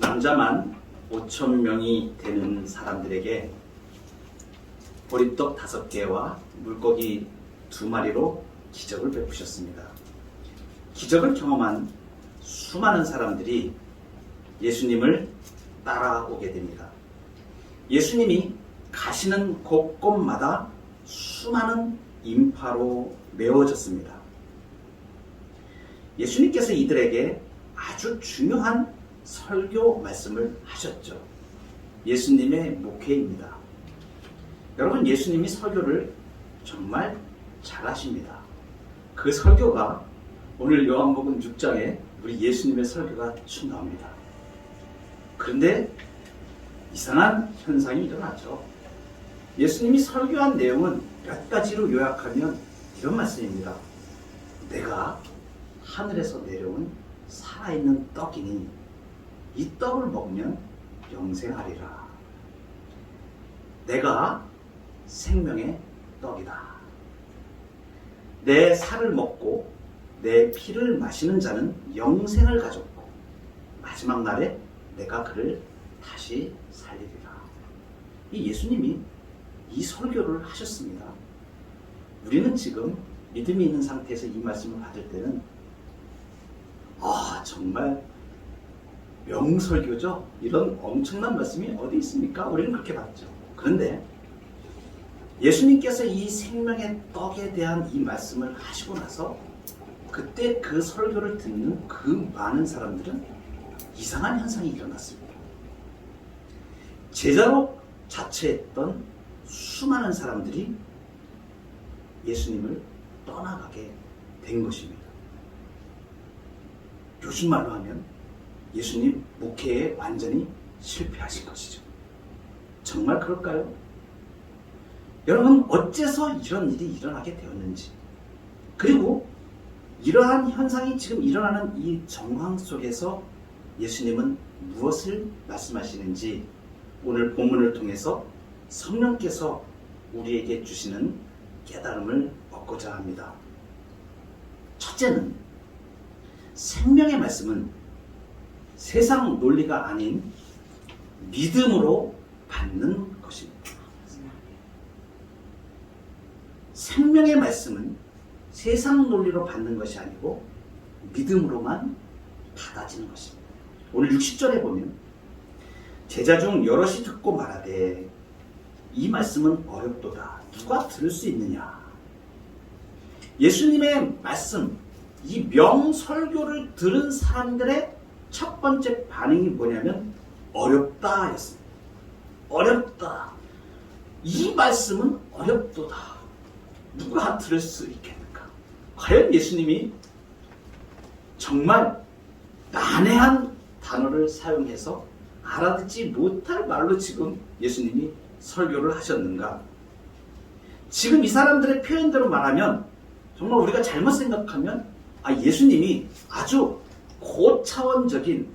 남자만 5천 명이 되는 사람들에게 보리떡 5개와 물고기 2마리로 기적을 베푸셨습니다. 기적을 경험한 수많은 사람들이 예수님을 따라오게 됩니다. 예수님이 가시는 곳곳마다 수많은 인파로 메워졌습니다. 예수님께서 이들에게 아주 중요한 설교 말씀을 하셨죠. 예수님의 목회입니다. 여러분, 예수님이 설교를 정말 잘하십니다. 그 설교가 오늘 요한복음 6장에 우리 예수님의 설교가 쭉 나옵니다. 그런데 이상한 현상이 일어나죠. 예수님이 설교한 내용은 몇 가지로 요약하면 이런 말씀입니다. 내가 하늘에서 내려온 살아있는 떡이니 이 떡을 먹으면 영생하리라. 내가 생명의 떡이다. 내 살을 먹고 내 피를 마시는 자는 영생을 가졌고 마지막 날에 내가 그를 다시 살리리라. 이 예수님이 이 설교를 하셨습니다. 우리는 지금 믿음이 있는 상태에서 이 말씀을 받을 때는 정말 명설교죠. 이런 엄청난 말씀이 어디 있습니까? 우리는 그렇게 받죠. 그런데 예수님께서 이 생명의 떡에 대한 이 말씀을 하시고 나서 그때 그 설교를 듣는 그 많은 사람들은 이상한 현상이 일어났습니다. 제자로 자처했던 수많은 사람들이 예수님을 떠나가게 된 것입니다. 요즘 말로 하면 예수님 목회에 완전히 실패하신 것이죠. 정말 그럴까요? 여러분, 어째서 이런 일이 일어나게 되었는지, 그리고 이러한 현상이 지금 일어나는 이 정황 속에서 예수님은 무엇을 말씀하시는지 오늘 본문을 통해서 성령께서 우리에게 주시는 깨달음을 얻고자 합니다. 첫째는 생명의 말씀은 세상 논리가 아닌 믿음으로 받는 것입니다. 생명의 말씀은 세상 논리로 받는 것이 아니고 믿음으로만 받아지는 것입니다. 오늘 60절에 보면 제자 중 여럿이 듣고 말하되 이 말씀은 어렵도다. 누가 들을 수 있느냐? 예수님의 말씀, 이 명설교를 들은 사람들의 첫 번째 반응이 뭐냐면 어렵다 였습니다. 어렵다. 이 말씀은 어렵도다. 누가 들을 수 있겠는가? 과연 예수님이 정말 난해한 단어를 사용해서 알아듣지 못할 말로 지금 예수님이 설교를 하셨는가? 지금 이 사람들의 표현대로 말하면 정말 우리가 잘못 생각하면 예수님이 아주 고차원적인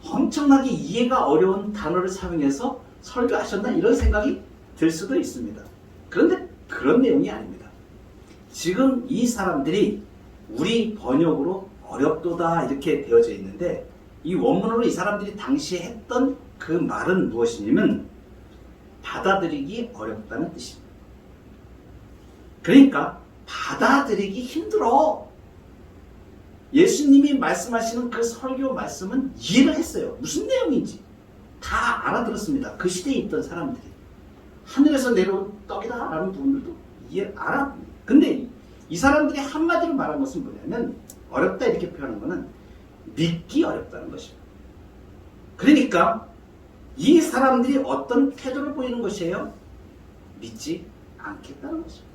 엄청나게 이해가 어려운 단어를 사용해서 설교하셨나 이런 생각이 들 수도 있습니다. 그런데 그런 내용이 아닙니다. 지금 이 사람들이 우리 번역으로 어렵도다 이렇게 되어져 있는데 이 원문으로 이 사람들이 당시에 했던 그 말은 무엇이냐면 받아들이기 어렵다는 뜻입니다. 그러니까 받아들이기 힘들어. 예수님이 말씀하시는 그 설교 말씀은 이해를 했어요. 무슨 내용인지 다 알아들었습니다. 그 시대에 있던 사람들이 하늘에서 내려온 떡이다 라는 부분들도 알아. 근데 이 사람들이 한마디로 말한 것은 뭐냐면 어렵다 이렇게 표현한 것은 믿기 어렵다는 것입니다. 그러니까 이 사람들이 어떤 태도를 보이는 것이에요? 믿지 않겠다는 것입니다.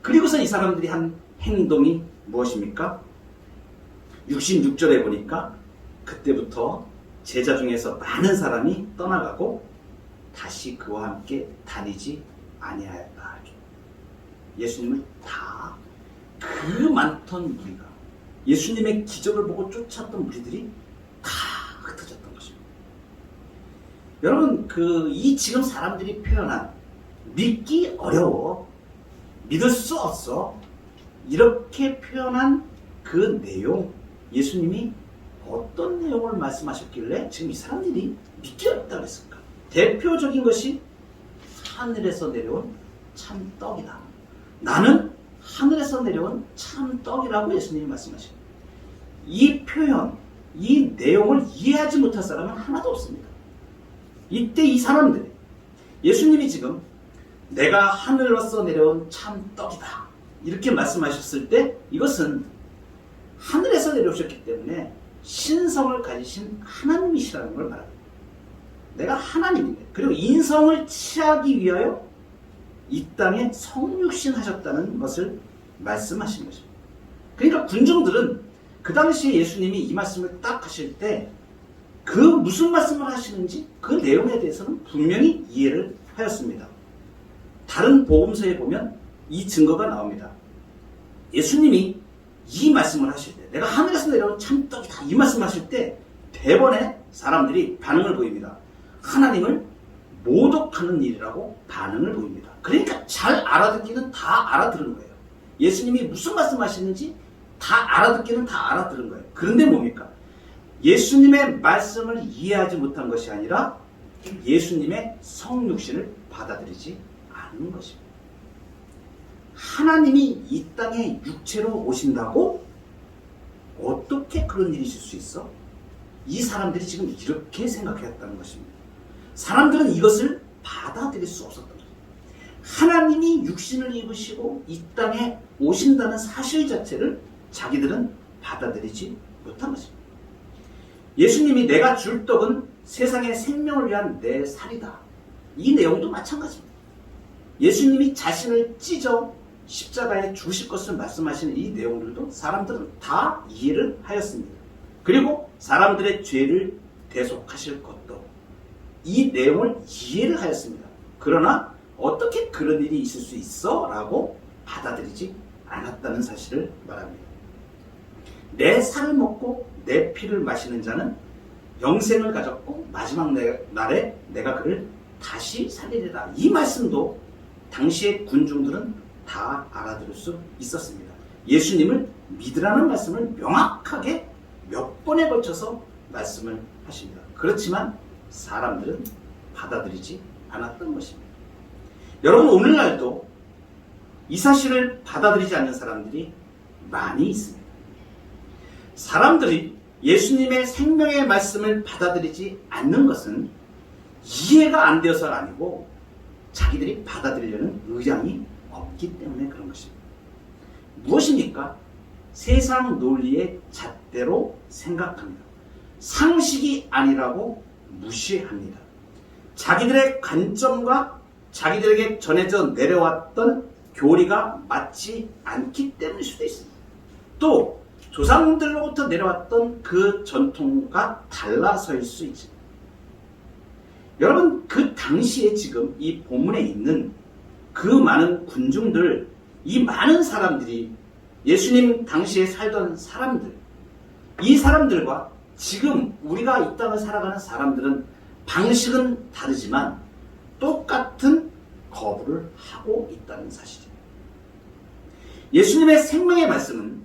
그리고서 이 사람들이 한 행동이 무엇입니까? 66절에 보니까 그때부터 제자 중에서 많은 사람이 떠나가고 다시 그와 함께 다니지 아니하였다. 예수님을 다 그 많던 무리가 예수님의 기적을 보고 쫓았던 무리들이 다 흩어졌던 것입니다. 여러분, 이 지금 사람들이 표현한 믿기 어려워, 믿을 수 없어 이렇게 표현한 그 내용, 예수님이 어떤 내용을 말씀하셨길래 지금 이 사람들이 믿기 어렵다 그랬을까? 대표적인 것이 하늘에서 내려온 참떡이다. 나는 하늘에서 내려온 참떡이라고 예수님이 말씀하십니다. 이 표현, 이 내용을 이해하지 못할 사람은 하나도 없습니다. 이때 이 사람들, 예수님이 지금 내가 하늘로서 내려온 참떡이다 이렇게 말씀하셨을 때 이것은 하늘에서 내려오셨기 때문에 신성을 가지신 하나님이시라는 걸 말합니다. 내가 하나님인데, 그리고 인성을 취하기 위하여 이 땅에 성육신 하셨다는 것을 말씀하신 것입니다. 그러니까 군중들은 그 당시에 예수님이 이 말씀을 딱 하실 때 그 무슨 말씀을 하시는지 그 내용에 대해서는 분명히 이해를 하였습니다. 다른 복음서에 보면 이 증거가 나옵니다. 예수님이 이 말씀을 하실 때, 내가 하늘에서 내려온 참떡이다 이 말씀을 하실 때 대번에 사람들이 반응을 보입니다. 하나님을 모독하는 일이라고 반응을 보입니다. 그러니까 잘 알아듣기는 다 알아들은 거예요. 예수님이 무슨 말씀하시는지 다 알아듣기는 다 알아들은 거예요. 그런데 뭡니까? 예수님의 말씀을 이해하지 못한 것이 아니라 예수님의 성육신을 받아들이지 않는 것입니다. 하나님이 이 땅에 육체로 오신다고? 어떻게 그런 일이 있을 수 있어? 이 사람들이 지금 이렇게 생각했다는 것입니다. 사람들은 이것을 받아들일 수 없었던 거예요. 하나님이 육신을 입으시고 이 땅에 오신다는 사실 자체를 자기들은 받아들이지 못한 것입니다. 예수님이 내가 줄 떡은 세상의 생명을 위한 내 살이다. 이 내용도 마찬가지입니다. 예수님이 자신을 찢어 십자가에 주실 것을 말씀하시는 이 내용들도 사람들은 다 이해를 하였습니다. 그리고 사람들의 죄를 대속하실 것도 이 내용을 이해를 하였습니다. 그러나 어떻게 그런 일이 있을 수 있어? 라고 받아들이지 않았다는 사실을 말합니다. 내 살을 먹고 내 피를 마시는 자는 영생을 가졌고 마지막 날에 내가 그를 다시 살리리라. 이 말씀도 당시의 군중들은 다 알아들을 수 있었습니다. 예수님을 믿으라는 말씀을 명확하게 몇 번에 걸쳐서 말씀을 하십니다. 그렇지만 사람들은 받아들이지 않았던 것입니다. 여러분, 오늘날도 이 사실을 받아들이지 않는 사람들이 많이 있습니다. 사람들이 예수님의 생명의 말씀을 받아들이지 않는 것은 이해가 안 되어서가 아니고 자기들이 받아들이려는 의향이 없기 때문에 그런 것입니다. 무엇입니까? 세상 논리의 잣대로 생각합니다. 상식이 아니라고 무시합니다. 자기들의 관점과 자기들에게 전해져 내려왔던 교리가 맞지 않기 때문일 수도 있습니다. 또 조상들로부터 내려왔던 그 전통과 달라서일 수 있습니다. 여러분, 그 당시에 지금 이 본문에 있는 그 많은 군중들, 이 많은 사람들이 예수님 당시에 살던 사람들, 이 사람들과 지금 우리가 이 땅을 살아가는 사람들은 방식은 다르지만 똑같은 거부를 하고 있다는 사실입니다. 예수님의 생명의 말씀은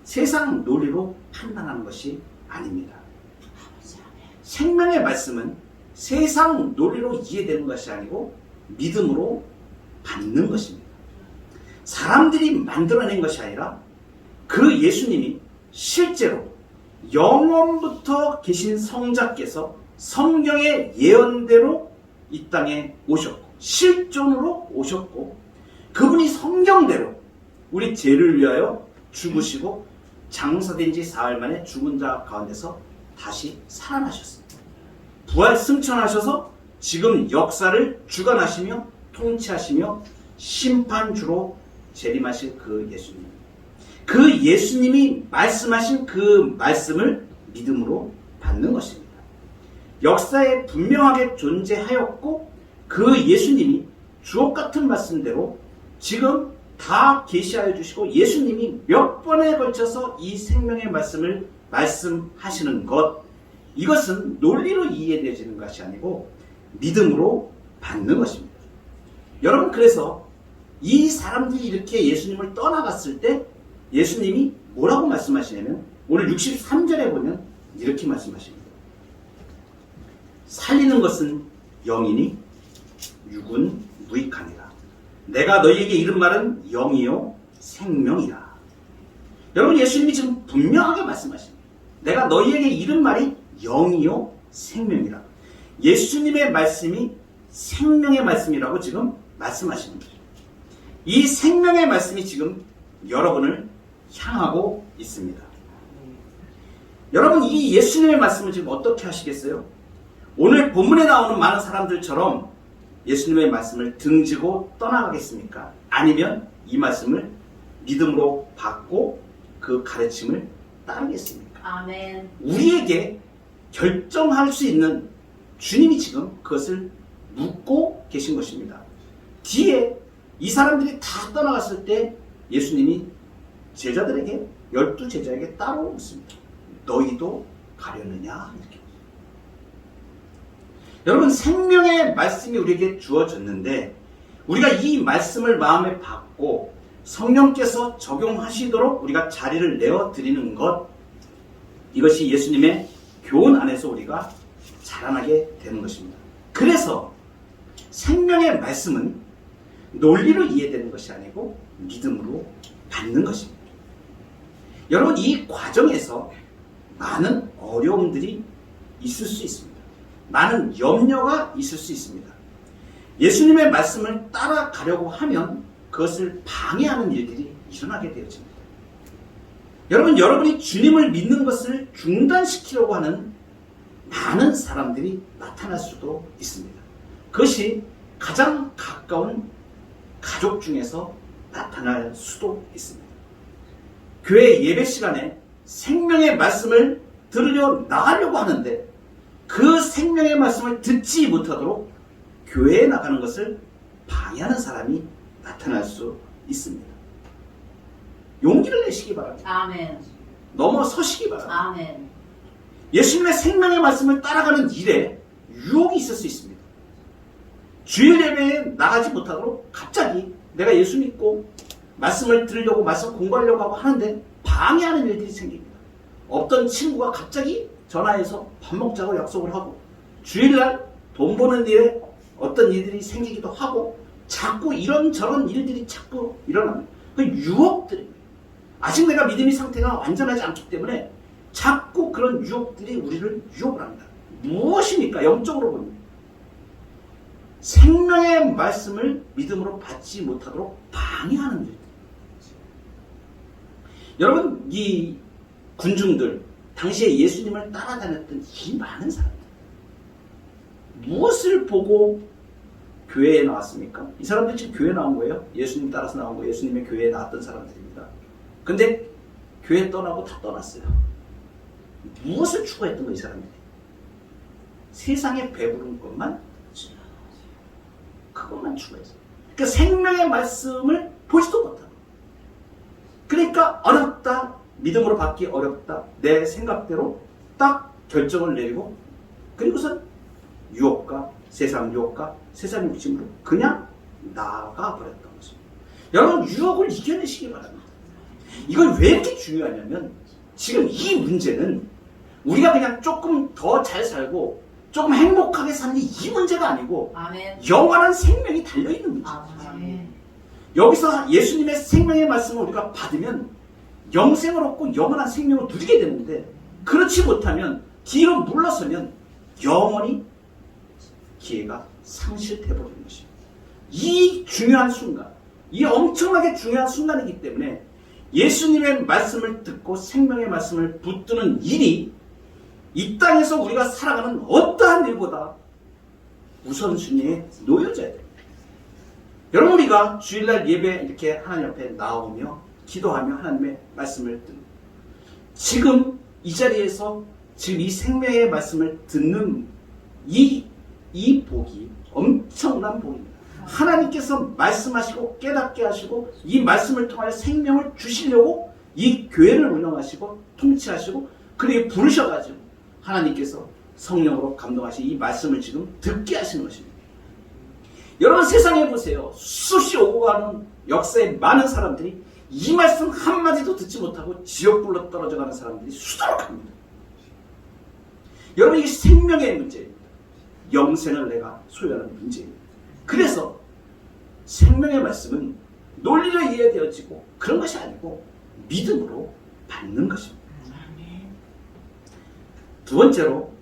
세상 논리로 판단하는 것이 아닙니다. 생명의 말씀은 세상 논리로 이해되는 것이 아니고 믿음으로 받는 것입니다. 사람들이 만들어낸 것이 아니라 그 예수님이 실제로 영원부터 계신 성자께서 성경의 예언대로 이 땅에 오셨고 실존으로 오셨고 그분이 성경대로 우리 죄를 위하여 죽으시고 장사된 지 사흘 만에 죽은 자 가운데서 다시 살아나셨습니다. 부활 승천하셔서 지금 역사를 주관하시며 통치하시며 심판주로 재림하실 그 예수님. 그 예수님이 말씀하신 그 말씀을 믿음으로 받는 것입니다. 역사에 분명하게 존재하였고 그 예수님이 주옥 같은 말씀대로 지금 다 계시하여 주시고 예수님이 몇 번에 걸쳐서 이 생명의 말씀을 말씀하시는 것, 이것은 논리로 이해되어지는 것이 아니고 믿음으로 받는 것입니다. 여러분, 그래서 이 사람들이 이렇게 예수님을 떠나갔을 때 예수님이 뭐라고 말씀하시냐면 오늘 63절에 보면 이렇게 말씀하십니다. 살리는 것은 영이니 육은 무익하니라. 내가 너희에게 이른 말은 영이요 생명이라. 여러분, 예수님이 지금 분명하게 말씀하십니다. 내가 너희에게 이른 말이 영이요 생명이라. 예수님의 말씀이 생명의 말씀이라고 지금 말씀하시는 거죠. 이 생명의 말씀이 지금 여러분을 향하고 있습니다. 여러분, 이 예수님의 말씀을 지금 어떻게 하시겠어요? 오늘 본문에 나오는 많은 사람들처럼 예수님의 말씀을 등지고 떠나가겠습니까? 아니면 이 말씀을 믿음으로 받고 그 가르침을 따르겠습니까? 아멘. 우리에게 결정할 수 있는 주님이 지금 그것을 묻고 계신 것입니다. 뒤에 이 사람들이 다 떠나갔을 때 예수님이 제자들에게, 12제자에게 따로 묻습니다. 너희도 가려느냐? 이렇게. 여러분, 생명의 말씀이 우리에게 주어졌는데 우리가 이 말씀을 마음에 받고 성령께서 적용하시도록 우리가 자리를 내어드리는 것, 이것이 예수님의 교훈 안에서 우리가 자라나게 되는 것입니다. 그래서 생명의 말씀은 논리로 이해되는 것이 아니고 믿음으로 받는 것입니다. 여러분, 이 과정에서 많은 어려움들이 있을 수 있습니다. 많은 염려가 있을 수 있습니다. 예수님의 말씀을 따라가려고 하면 그것을 방해하는 일들이 일어나게 되어집니다. 여러분, 여러분이 주님을 믿는 것을 중단시키려고 하는 많은 사람들이 나타날 수도 있습니다. 그것이 가장 가까운 가족 중에서 나타날 수도 있습니다. 교회 예배 시간에 생명의 말씀을 들으려 나가려고 하는데 그 생명의 말씀을 듣지 못하도록 교회에 나가는 것을 방해하는 사람이 나타날 수 있습니다. 용기를 내시기 바랍니다. 아멘. 넘어서시기 바랍니다. 아멘. 예수님의 생명의 말씀을 따라가는 일에 유혹이 있을 수 있습니다. 주일 예배에 나가지 못하도록 갑자기 내가 예수 믿고 말씀을 들으려고 말씀 공부하려고 하고 하는데 방해하는 일들이 생깁니다. 어떤 친구가 갑자기 전화해서 밥 먹자고 약속을 하고 주일날 돈 버는 일에 어떤 일들이 생기기도 하고 자꾸 이런저런 일들이 자꾸 일어납니다. 그 유혹들입니다. 아직 내가 믿음의 상태가 완전하지 않기 때문에 자꾸 그런 유혹들이 우리를 유혹을 합니다. 무엇입니까? 영적으로 보면 생명의 말씀을 믿음으로 받지 못하도록 방해하는 일들. 여러분, 이 군중들, 당시에 예수님을 따라다녔던 이 많은 사람들, 무엇을 보고 교회에 나왔습니까? 이 사람들 지금 교회에 나온 거예요. 예수님 따라서 나온 거예요. 예수님의 교회에 나왔던 사람들입니다. 근데 교회 떠나고 다 떠났어요. 무엇을 추구했던 거예요, 이 사람들이? 세상에 배부른 것만, 그것만 추구했어요. 그러니까 생명의 말씀을 보지도 못하고, 그러니까 어렵다, 믿음으로 받기 어렵다, 내 생각대로 딱 결정을 내리고, 그리고선 유혹과 세상 유혹과 세상 욕심으로 그냥 나가버렸던 것입니다. 여러분, 유혹을 이겨내시기 바랍니다. 이건 왜 이렇게 중요하냐면 지금 이 문제는 우리가 그냥 조금 더 잘 살고 조금 행복하게 사는 이 문제가 아니고 아멘. 영원한 생명이 달려있는 문제입니다. 아멘. 여기서 예수님의 생명의 말씀을 우리가 받으면 영생을 얻고 영원한 생명을 누리게 되는데, 그렇지 못하면 뒤로 물러서면 영원히 기회가 상실돼버리는 것입니다. 이 중요한 순간, 이 엄청나게 중요한 순간이기 때문에 예수님의 말씀을 듣고 생명의 말씀을 붙드는 일이 이 땅에서 우리가 살아가는 어떠한 일보다 우선순위에 놓여져야 됩니다. 여러분, 우리가 주일날 예배 이렇게 하나님 앞에 나오며 기도하며 하나님의 말씀을 듣는, 지금 이 자리에서 지금 이 생명의 말씀을 듣는 이 복이 엄청난 복입니다. 하나님께서 말씀하시고 깨닫게 하시고 이 말씀을 통하여 생명을 주시려고 이 교회를 운영하시고 통치하시고 그리고 부르셔가지고 하나님께서 성령으로 감동하시 이 말씀을 지금 듣게 하시는 것입니다. 여러분, 세상에 보세요. 수없이 오고 가는 역사에 많은 사람들이 이 말씀 한마디도 듣지 못하고 지옥불로 떨어져 가는 사람들이 수두룩합니다. 여러분, 이게 생명의 문제입니다. 영생을 내가 소유하는 문제입니다. 그래서 생명의 말씀은 논리로 이해되어지고 그런 것이 아니고 믿음으로 받는 것입니다. 두 번째로,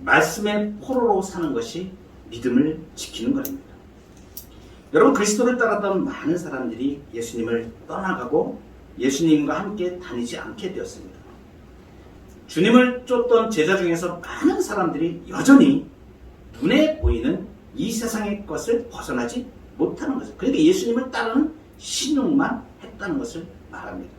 말씀의 포로로 사는 것이 믿음을 지키는 것입니다. 여러분, 그리스도를 따랐던 많은 사람들이 예수님을 떠나가고 예수님과 함께 다니지 않게 되었습니다. 주님을 쫓던 제자 중에서 많은 사람들이 여전히 눈에 보이는 이 세상의 것을 벗어나지 못하는 것을, 그러니까 예수님을 따르는 신용만 했다는 것을 말합니다.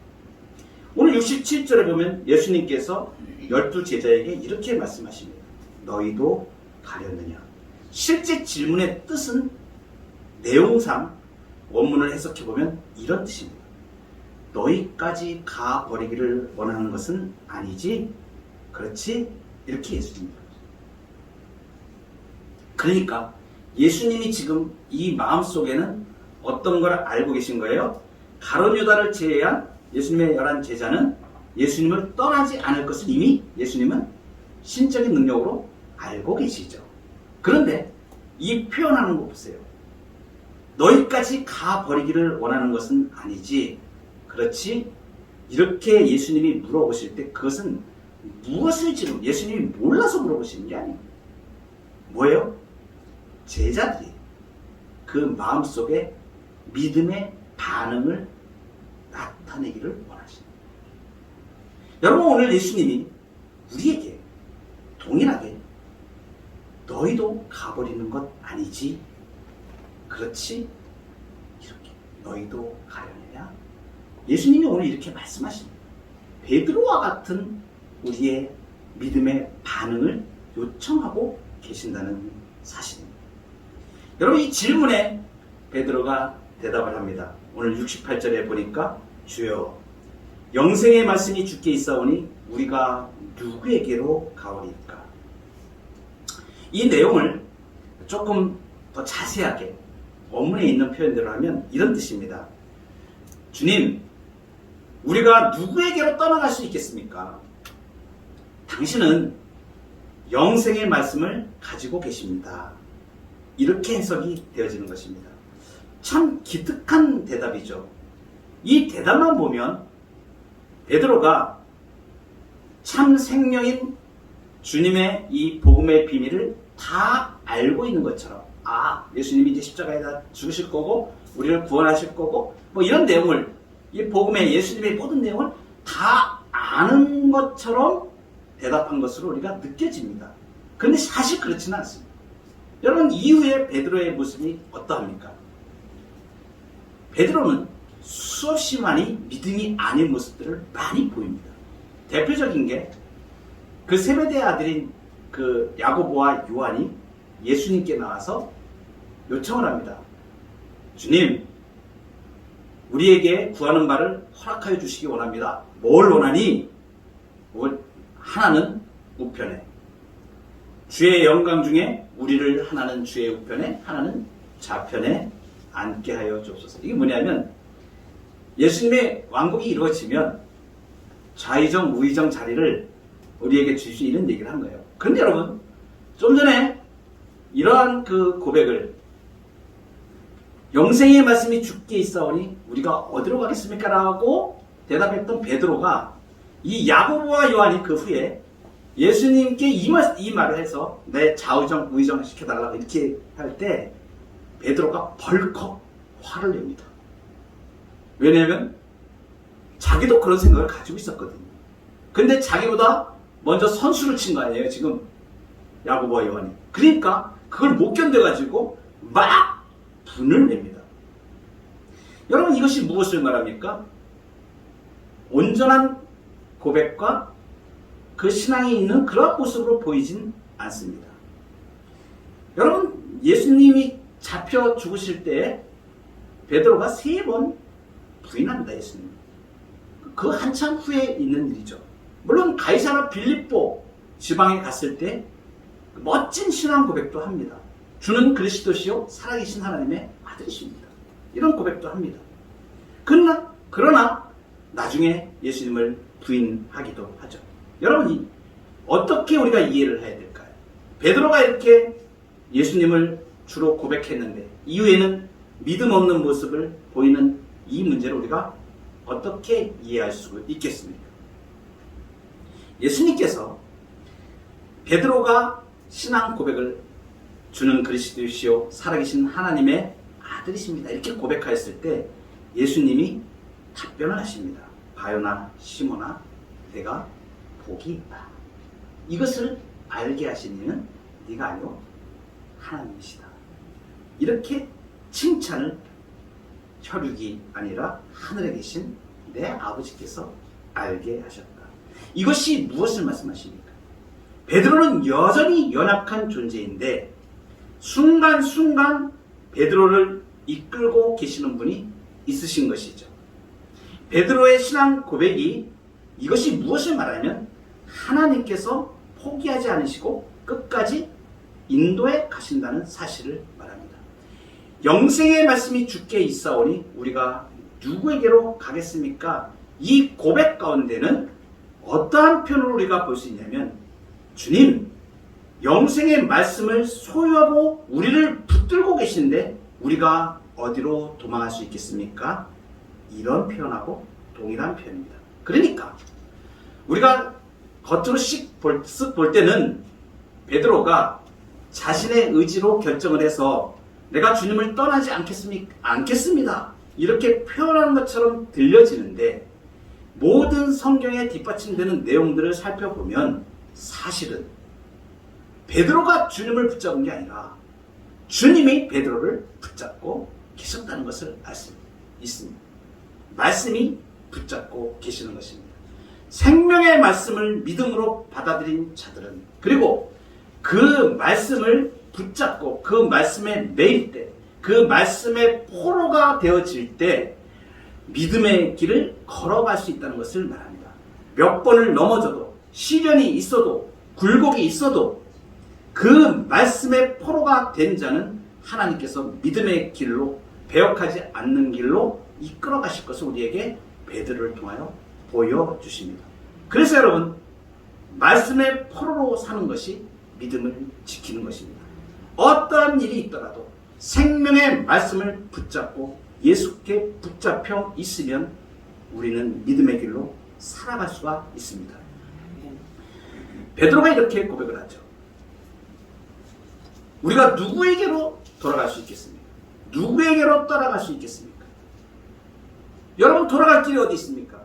오늘 67절에 보면 예수님께서 12제자에게 이렇게 말씀하십니다. 너희도 가렸느냐? 실제 질문의 뜻은 내용상 원문을 해석해보면 이런 뜻입니다. 너희까지 가버리기를 원하는 것은 아니지? 그렇지? 이렇게 예수님이 그러니까 예수님이 지금 이 마음속에는 어떤 걸 알고 계신 거예요? 가룟 유다를 제외한 예수님의 11 제자는 예수님을 떠나지 않을 것을 이미 예수님은 신적인 능력으로 알고 계시죠. 그런데 이 표현하는 거 보세요. 너희까지 가버리기를 원하는 것은 아니지? 그렇지? 이렇게 예수님이 물어보실 때 그것은 무엇을 지금 예수님이 몰라서 물어보시는 게 아니에요. 뭐예요? 제자들이 그 마음속에 믿음의 반응을 나타내기를 원하십니다. 여러분, 오늘 예수님이 우리에게 동일하게 너희도 가버리는 것 아니지? 그렇지? 이렇게 너희도 가려느냐? 예수님이 오늘 이렇게 말씀하십니다. 베드로와 같은 우리의 믿음의 반응을 요청하고 계신다는 사실입니다. 여러분, 이 질문에 베드로가 대답을 합니다. 오늘 68절에 보니까 주여 영생의 말씀이 주께 있사오니 우리가 누구에게로 가오리까? 이 내용을 조금 더 자세하게 원문에 있는 표현대로 하면 이런 뜻입니다. 주님, 우리가 누구에게로 떠나갈 수 있겠습니까? 당신은 영생의 말씀을 가지고 계십니다. 이렇게 해석이 되어지는 것입니다. 참 기특한 대답이죠. 이 대답만 보면 베드로가 참 생명인 주님의 이 복음의 비밀을 다 알고 있는 것처럼, 예수님이 이제 십자가에다 죽으실 거고 우리를 구원하실 거고 뭐 이런 내용을, 이 복음의 예수님의 모든 내용을 다 아는 것처럼 대답한 것으로 우리가 느껴집니다. 그런데 사실 그렇지는 않습니다. 여러분, 이후에 베드로의 모습이 어떠합니까? 베드로는 수없이 많이 믿음이 아닌 모습들을 많이 보입니다. 대표적인 게 그 세베대의 아들인 그 야고보와 요한이 예수님께 나와서 요청을 합니다. 주님, 우리에게 구하는 바를 허락하여 주시기 원합니다. 뭘 원하니? 하나는 우편에, 주의 영광 중에 우리를 하나는 주의 우편에, 하나는 좌편에 앉게 하여 주옵소서. 이게 뭐냐면 예수님의 왕국이 이루어지면 좌의정 우의정 자리를 우리에게 주시오, 이런 얘기를 한 거예요. 그런데 여러분, 좀 전에 이러한 그 고백을, 영생의 말씀이 주께 있사오니 우리가 어디로 가겠습니까? 라고 대답했던 베드로가 이 야고보와 요한이 그 후에 예수님께 이 말을 해서 내 좌의정 우의정 시켜달라고 이렇게 할 때 베드로가 벌컥 화를 냅니다. 왜냐하면 자기도 그런 생각을 가지고 있었거든요. 근데 자기보다 먼저 선수를 친 거 아니에요, 지금 야고보와 요한이. 그러니까 그걸 못 견뎌가지고 막 분을 냅니다. 여러분, 이것이 무엇을 말합니까? 온전한 고백과 그 신앙이 있는 그런 모습으로 보이진 않습니다. 여러분, 예수님이 잡혀 죽으실 때 베드로가 3번 부인합니다, 예수님. 그 한참 후에 있는 일이죠. 물론 가이사라 빌립보 지방에 갔을 때 멋진 신앙 고백도 합니다. 주는 그리스도시요 살아계신 하나님의 아들이십니다. 이런 고백도 합니다. 그러나 나중에 예수님을 부인하기도 하죠. 여러분이 어떻게 우리가 이해를 해야 될까요? 베드로가 이렇게 예수님을 주로 고백했는데 이후에는 믿음 없는 모습을 보이는 이 문제를 우리가 어떻게 이해할 수 있겠습니까? 예수님께서 베드로가 신앙 고백을 주는 그리스도시요 살아계신 하나님의 아들이십니다. 이렇게 고백하였을 때 예수님이 답변을 하십니다. 바요나 시몬아 내가 복이 있다. 이것을 알게 하신 이는 네가 아니오 하나님이시다. 이렇게 칭찬을 혈육이 아니라 하늘에 계신 내 아버지께서 알게 하셨다. 이것이 무엇을 말씀하십니까? 베드로는 여전히 연약한 존재인데 순간순간 베드로를 이끌고 계시는 분이 있으신 것이죠. 베드로의 신앙 고백이 이것이 무엇을 말하냐면 하나님께서 포기하지 않으시고 끝까지 인도해 가신다는 사실을 말합니다. 영생의 말씀이 주께 있사오니 우리가 누구에게로 가겠습니까? 이 고백 가운데는 어떠한 표현을 우리가 볼 수 있냐면 주님, 영생의 말씀을 소유하고 우리를 붙들고 계신데 우리가 어디로 도망할 수 있겠습니까? 이런 표현하고 동일한 표현입니다. 그러니까 우리가 겉으로 쓱 볼 때는 베드로가 자신의 의지로 결정을 해서 내가 주님을 떠나지 않겠습니다. 이렇게 표현하는 것처럼 들려지는데 모든 성경에 뒷받침되는 내용들을 살펴보면 사실은 베드로가 주님을 붙잡은 게 아니라 주님이 베드로를 붙잡고 계셨다는 것을 알 수 있습니다. 말씀이 붙잡고 계시는 것입니다. 생명의 말씀을 믿음으로 받아들인 자들은 그리고 그 말씀을 붙잡고 그 말씀에 매일 때 그 말씀의 포로가 되어질 때 믿음의 길을 걸어갈 수 있다는 것을 말합니다. 몇 번을 넘어져도 시련이 있어도 굴곡이 있어도 그 말씀의 포로가 된 자는 하나님께서 믿음의 길로 배역하지 않는 길로 이끌어 가실 것을 우리에게 베드로를 통하여 보여주십니다. 그래서 여러분 말씀의 포로로 사는 것이 믿음을 지키는 것입니다. 어떠한 일이 있더라도 생명의 말씀을 붙잡고 예수께 붙잡혀 있으면 우리는 믿음의 길로 살아갈 수가 있습니다. 베드로가 이렇게 고백을 하죠. 우리가 누구에게로 돌아갈 수 있겠습니까? 누구에게로 떠나갈 수 있겠습니까? 여러분 돌아갈 길이 어디 있습니까?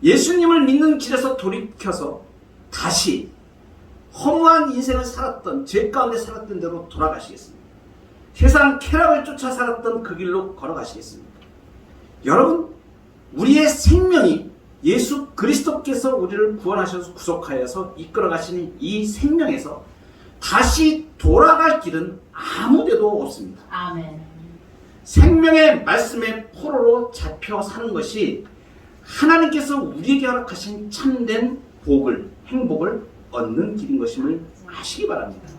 예수님을 믿는 길에서 돌이켜서 다시 허무한 인생을 살았던 죄 가운데 살았던 대로 돌아가시겠습니까? 세상 쾌락을 쫓아 살았던 그 길로 걸어가시겠습니까? 여러분 우리의 생명이 예수 그리스도께서 우리를 구원하셔서 구속하여서 이끌어가시는 이 생명에서 다시 돌아갈 길은 아무데도 없습니다. 아멘. 생명의 말씀의 포로로 잡혀 사는 것이 하나님께서 우리에게 허락하신 참된 복을, 행복을 얻는 길인 것임을 아시기 바랍니다.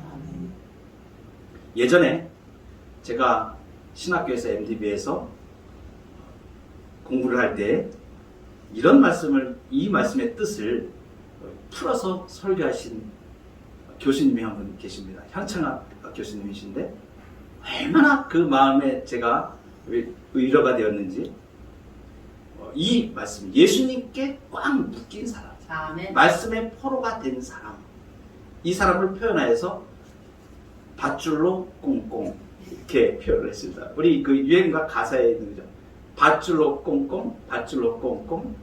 예전에 제가 신학교에서 MDB에서 공부를 할 때 이런 말씀을, 이 말씀의 뜻을 풀어서 설교하신 교수님이 한 분 계십니다. 향창학 교수님이신데 얼마나 그 마음에 제가 위로가 되었는지 이 말씀, 예수님께 꽉 묶인 사람, 아멘. 말씀의 포로가 된 사람, 이 사람을 표현하여서 밧줄로 꽁꽁 이렇게 표현을 했습니다. 우리 그 유행가 가사에 있는 거죠. 밧줄로 꽁꽁, 밧줄로 꽁꽁,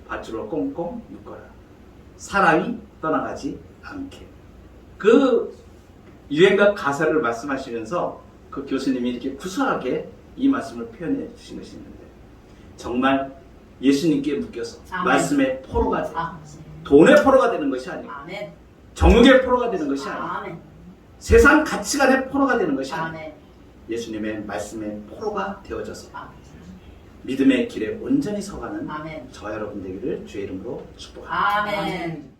밧줄로 꽁꽁 묶어라. 사람이 떠나가지 않게. 그 유행가 가사를 말씀하시면서 그 교수님이 이렇게 구수하게 이 말씀을 표현해 주신 것이 있는데 정말 예수님께 묶여서 아멘. 말씀의 포로가 되는 돈의 포로가 되는 것이 아니고 아멘. 정욕의 포로가 되는 것이 아니고 아멘. 세상 가치관의 포로가 되는 것이 아니고 아멘. 예수님의 말씀의 포로가 되어져서 아멘. 믿음의 길에 온전히 서가는 아멘. 저와 여러분 되기를 주의 이름으로 축복합니다. 아멘.